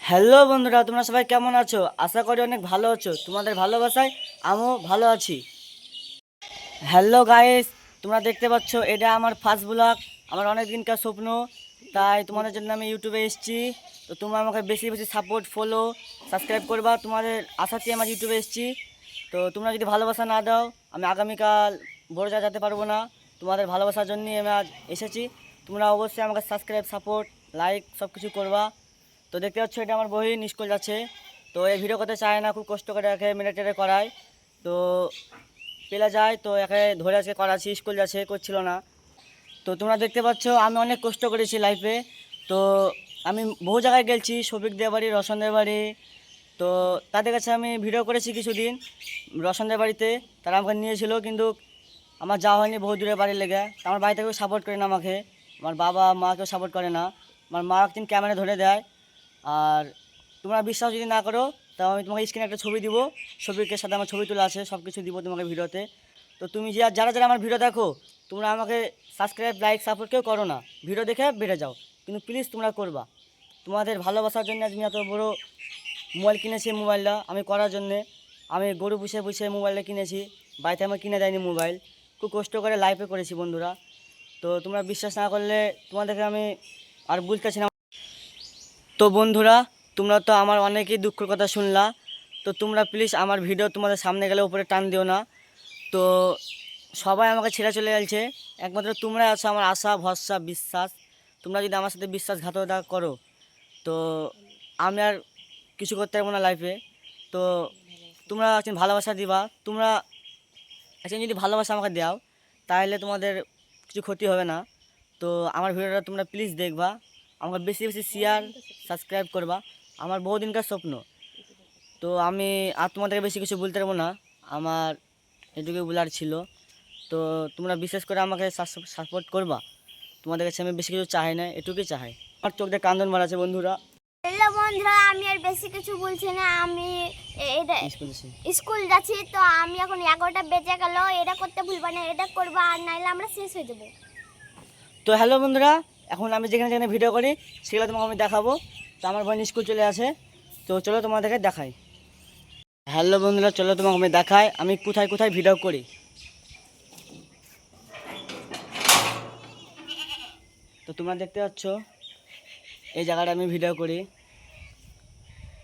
Hello বন্ধুরা, তোমরা সবাই কেমন আছো? আশা করি অনেক ভালো আছো। তোমাদের ভালোবাসায় আমিও ভালো আছি। হ্যালো গাইস, তোমরা দেখতে পাচ্ছ এটা আমার ফার্স্ট ব্লগ। আমার অনেক দিনকার স্বপ্ন, তাই তোমাদের জন্য আমি ইউটিউবে এসেছি। তো তোমরা আমাকে বেশি বেশি সাপোর্ট, ফলো, সাবস্ক্রাইব করবা। তোমাদের আশাতেই আমার ইউটিউবে এসেছি। তো তোমরা যদি ভালোবাসা না দাও, আমি আগামীকাল বড় জায়গায় যেতে পারবো না। তোমাদের ভালোবাসার জন্যই আমি আজ এসেছি। তোমরা অবশ্যই আমাকে সাবস্ক্রাইব, সাপোর্ট, লাইক সব কিছু করবা। তো দেখতে পাচ্ছ এটা আমার বহিন স্কুল যাচ্ছে। তো এই ভিডিও করতে চায় না, খুব কষ্ট করে একে মিনিটেরে করায়। তো পেলে যায়, তো একে ধরে আজকে করাচ্ছি, স্কুল যাচ্ছে, করছিল না। তো তোমরা দেখতে পাচ্ছ আমি অনেক কষ্ট করেছি লাইফে। তো আমি বহু জায়গায় গেছি, শফিকদের বাড়ি, রোশনদের বাড়ি। তো তাদের কাছে আমি ভিডিও করেছি কিছুদিন, রোশনদের বাড়িতে। তারা আমাকে নিয়েছিল, কিন্তু আমার যাওয়া হয়নি, বহু দূরে বাড়ি লেগে। তো আমার বাড়িতে কেউ সাপোর্ট করে না আমাকে, আমার বাবা মা কেউ সাপোর্ট করে না। আমার মা একদিন ক্যামেরা ধরে দেয়। আর তোমরা বিশ্বাস যদি না করো, তাও আমি তোমাকে স্ক্রিনে একটা ছবি দিব, ছবির সাথে আমার ছবি তোলা আছে, সব কিছু দিব তোমাকে ভিডিওতে। তো তুমি যারা যারা আমার ভিডিও দেখো, তোমরা আমাকে সাবস্ক্রাইব, লাইক, সাপোর্ট কেউ করো না, ভিডিও দেখে বেড়ে যাও, কিন্তু প্লিজ তোমরা করবা। তোমাদের ভালোবাসার জন্য আজ আমি এত বড় মোবাইল কিনেছি। মোবাইলটা আমি করার জন্যে, আমি গরু পুষে পুষে মোবাইলটা কিনেছি, বাড়িতে আমার কিনে দেয়নি মোবাইল। খুব কষ্ট করে লাইফে করেছি বন্ধুরা। তো তোমরা বিশ্বাস না করলে তোমাদেরকে আমি আর বুঝতেছি না। তো বন্ধুরা, তোমরা তো আমার অনেকেই দুঃখের কথা শুনলা। তো তোমরা প্লিজ আমার ভিডিও তোমাদের সামনে গেলে উপরে টান দিও না। তো সবাই আমাকে ছেড়ে চলে যাচ্ছে, একমাত্র তোমরাই আছো আমার আশা, ভরসা, বিশ্বাস। তোমরা যদি আমার সাথে বিশ্বাসঘাতকতা করো, তো আমি আর কিছু করতে পারবো না লাইফে। তো তোমরা একদিন ভালোবাসা দিবা। তোমরা একদিন যদি ভালোবাসা আমাকে দাও, তাহলে তোমাদের কিছু ক্ষতি হবে না। তো আমার ভিডিওটা তোমরা প্লিজ দেখবা, আমাকে বেশি বেশি শেয়ার, সাবস্ক্রাইব করবা। আমার বহুদিনকার স্বপ্ন। তো আমি আর তোমাদেরকে বেশি কিছু বলতে পারবো না, আমার এটুকুই বলার ছিল। তো তোমরা বিশেষ করে আমাকে সাপোর্ট করবা। তোমাদের কাছে আমি বেশি কিছু চাই না, এটুকুই চাই। আমার চোখ দিয়ে কান্দন মারাচ্ছে বন্ধুরা। হ্যালো বন্ধুরা, আমি আর বেশি কিছু বলছি না। আমি এটা স্কুল যাচ্ছি। তো আমি এখন 11টা বেজে গেল। এটা করতে ভুলবা না, এটা করবা, আর নাইলে আমরা শেষ হয়ে যাবো। তো হ্যালো বন্ধুরা, এখন আমি যেখানে যেখানে ভিডিও করি সেগুলো তোমাকে আমি দেখাবো। তো আমার বোন স্কুল চলে আসে, তো চলো তোমাদেরকে দেখাই। হ্যালো বন্ধুরা, চলো তোমাকে আমি দেখাই আমি কোথায় কোথায় ভিডিও করি। তো তোমরা দেখতে পাচ্ছ এই জায়গাটা আমি ভিডিও করি।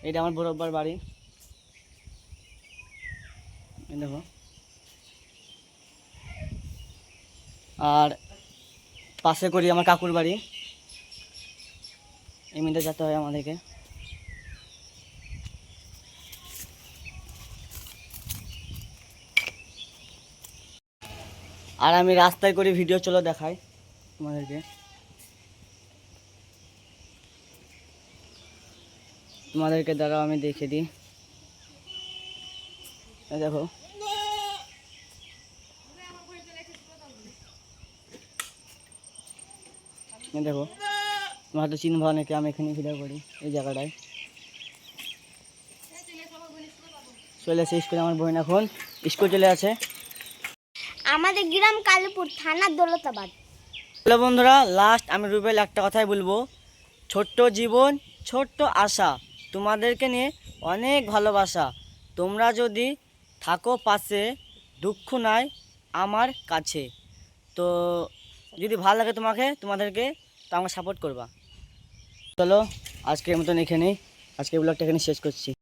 এটা আমার বরাবর বাড়ি, এই দেখো। আর পাশে করি আমার কাকুর বাড়ি, এমনিতে যেতে হয় আমাদেরকে। আর আমি রাস্তায় করি ভিডিও, চলো দেখাই তোমাদেরকে। দ্বারা আমি দেখে দিই, এই দেখো। দেখো, তোমার হয়তো চিনবা অনেকে, আমি এখানে ভিডিও করি এই জায়গাটায়। চলে আসে স্কুলে, আমার বোন এখন স্কুল চলে আছে। আমাদের গ্রাম কালীপুর, থানা দৌলতাবাদ। হ্যালো বন্ধুরা, লাস্ট আমি রুবেল একটা কথাই বলবো, ছোট্ট জীবন, ছোট্ট আশা, তোমাদেরকে নিয়ে অনেক ভালোবাসা। তোমরা যদি থাকো পাশে, দুঃখ নাই আমার কাছে। তো যদি ভালো লাগে তোমাদেরকে, তো আমাকে সাপোর্ট করবা। চলো আজকের মতন এখানেই, আজকের ব্লগটা এখানে শেষ করছি।